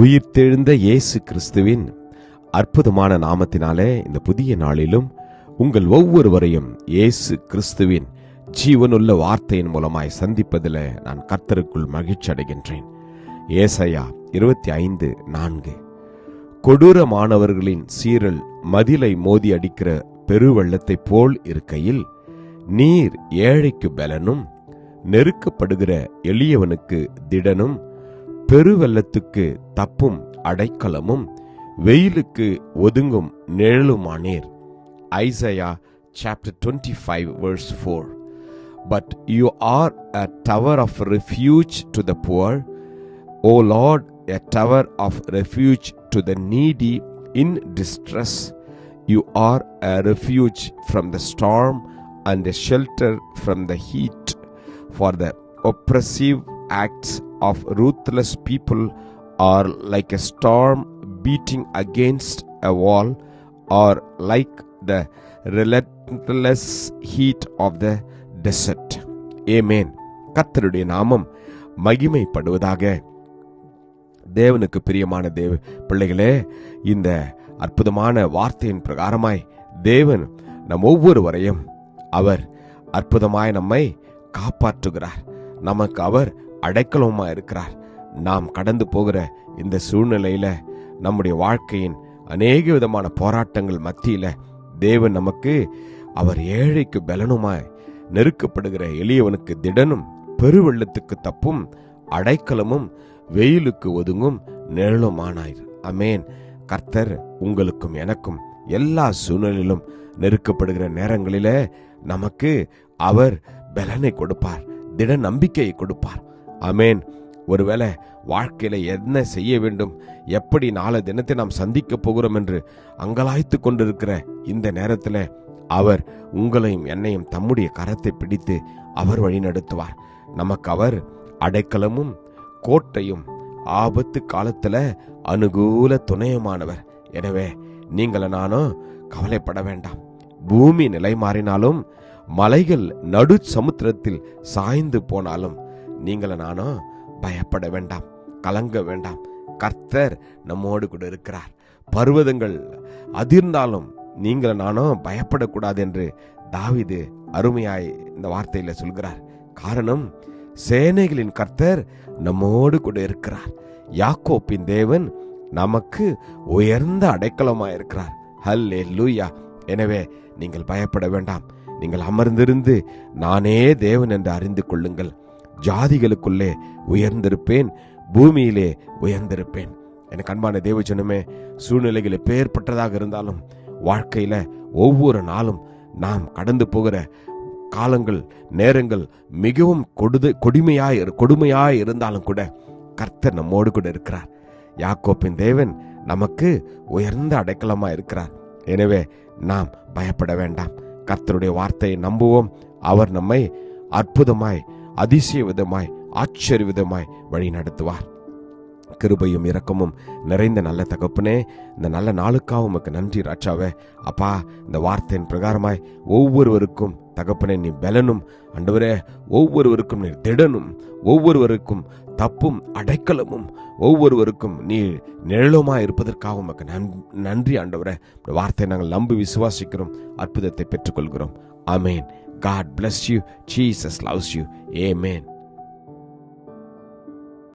உயிர்த்தெழுந்த இயேசு கிறிஸ்துவின் அற்புதமான நாமத்தினாலே இந்த புதிய நாளிலும் உங்கள் ஒவ்வொருவரையும் இயேசு கிறிஸ்துவின் ஜீவனுள்ள வார்த்தையின் மூலமாய் சந்திப்பதில் நான் கர்த்தருக்குள் மகிழ்ச்சி அடைகின்றேன். ஏசாயா 25:4. கொடூரமானவர்களின் சீறல் மதிலை மோதி அடிக்கிற பெருவெள்ளத்தை போல் இருக்கையில், நீர் ஏழைக்கு பலனும் நெருக்கப்படுகிற எளியவனுக்கு திடனும் பெருவெள்ளத்துக்கு தப்பும் அடைக்கலமும் வெயிலுக்கு ஒதுங்கும் நிழலுமானீர். Isaiah chapter 25 verse 4. But you are a tower of refuge to the poor, O Lord, a tower of refuge to the needy in distress. You are a refuge from the storm and a shelter from the heat. For the oppressive acts of ruthless people are like a storm beating against a wall, or like the relentless heat of the desert. Amen. கர்த்தருடைய நாமம் மகிமைப்படுவதாக. தேவனுக்கு பிரியமான பிள்ளைகளே, இந்த அற்புதமான வார்த்தையின் பிரகாரமாய் தேவன் நம் ஒவ்வொருவரையும் அவர் அற்புதமாய் நம்மை காப்பாற்றுகிறார். நமக்கு அவர் அடைக்கலமாய் இருக்கிறார். நாம் கடந்து போகிற இந்த சூழ்நிலையில, நம்முடைய வாழ்க்கையின் அநேக விதமான போராட்டங்கள் மத்தியில தேவன் நமக்கு அவர் ஏழைக்கு பலனுமாய், நெருக்கப்படுகிற எளியவனுக்கு திடனும் பெருவெள்ளத்துக்கு தப்பும் அடைக்கலமும் வெயிலுக்கு ஒதுங்கும் நிழலுமானார். அமேன். கர்த்தர் உங்களுக்கும் எனக்கும் எல்லா சூழ்நிலையிலும் நெருக்கப்படுகிற நேரங்களில நமக்கு அவர் பலனை கொடுப்பார், திட நம்பிக்கையை கொடுப்பார். அமேன். ஒருவேளை வாழ்க்கையில என்ன செய்ய வேண்டும், எப்படி நாளை தினத்தை நாம் சந்திக்க போகிறோம் என்று அங்கலாய்த்து கொண்டிருக்கிற இந்த நேரத்தில் அவர் உங்களையும் என்னையும் தம்முடைய கரத்தை பிடித்து அவர் வழி நடத்துவார். நமக்கு அவர் அடைக்கலமும் கோட்டையும், ஆபத்து காலத்துல அனுகூல துணையுமானவர். எனவே நீங்கள் நானும் கவலைப்பட வேண்டாம். பூமி நிலை மாறினாலும், மலைகள் நடு சமுத்திரத்தில் சாய்ந்து போனாலும் நீங்கள் நானும் பயப்பட வேண்டாம், கலங்க வேண்டாம். கர்த்தர் நம்மோடு கூட இருக்கிறார். பர்வதங்கள் அதிர்ந்தாலும் நீங்கள் நானும் பயப்படக்கூடாது என்று தாவீது அருமையாய் இந்த வார்த்தையில சொல்கிறார். காரணம், சேனைகளின் கர்த்தர் நம்மோடு கூட இருக்கிறார். யாக்கோப்பின் தேவன் நமக்கு உயர்ந்த அடைக்கலமாய் இருக்கிறார். ஹல்லேலூயா. எனவே நீங்கள் பயப்பட வேண்டாம். நீங்கள் அமர்ந்திருந்து நானே தேவன் என்று அறிந்து கொள்ளுங்கள். ஜாதிகளுக்குள்ளே உயர்ந்திருப்பேன், பூமியிலே உயர்ந்திருப்பேன். எனக்கு அன்பான தேவஜனமே, சூழ்நிலைகள் எப்பேற்பட்டதாக இருந்தாலும் வாழ்க்கையில ஒவ்வொரு நாளும் நாம் கடந்து போகிற காலங்கள், நேரங்கள் மிகவும் கொடுமையாய் இருந்தாலும் கூட கர்த்தர் நம்மோடு கூட இருக்கிறார். யாக்கோப்பின் தேவன் நமக்கு உயர்ந்த அடைக்கலமா இருக்கிறார். எனவே நாம் பயப்பட வேண்டாம். கர்த்தருடைய வார்த்தையை நம்புவோம். அவர் நம்மை அற்புதமாய், அதிசய விதமாய், ஆச்சரிய விதமாய் வழி நடத்துவார். கிருபையும் இரக்கமும் நிறைந்த நல்ல தகப்பனே, இந்த நல்ல நாளுக்காக உமக்கு நன்றி ராஜாவே. அப்பா, இந்த வார்த்தையின் பிரகாரமாய் ஒவ்வொருவருக்கும் தகப்பனே நீ பலனும், ஆண்டவரே ஒவ்வொருவருக்கும் நீ திடனும், ஒவ்வொருவருக்கும் தப்பும் அடைக்கலமும், ஒவ்வொருவருக்கும் நீ நிழலுமாய் இருப்பதற்காக உமக்கு நன்றி ஆண்டவரே. இந்த வார்த்தையை நாங்கள் நம்பி விசுவாசிக்கிறோம், அற்புதத்தை பெற்றுக்கொள்கிறோம். ஆமேன். God bless you. Jesus loves you. Amen.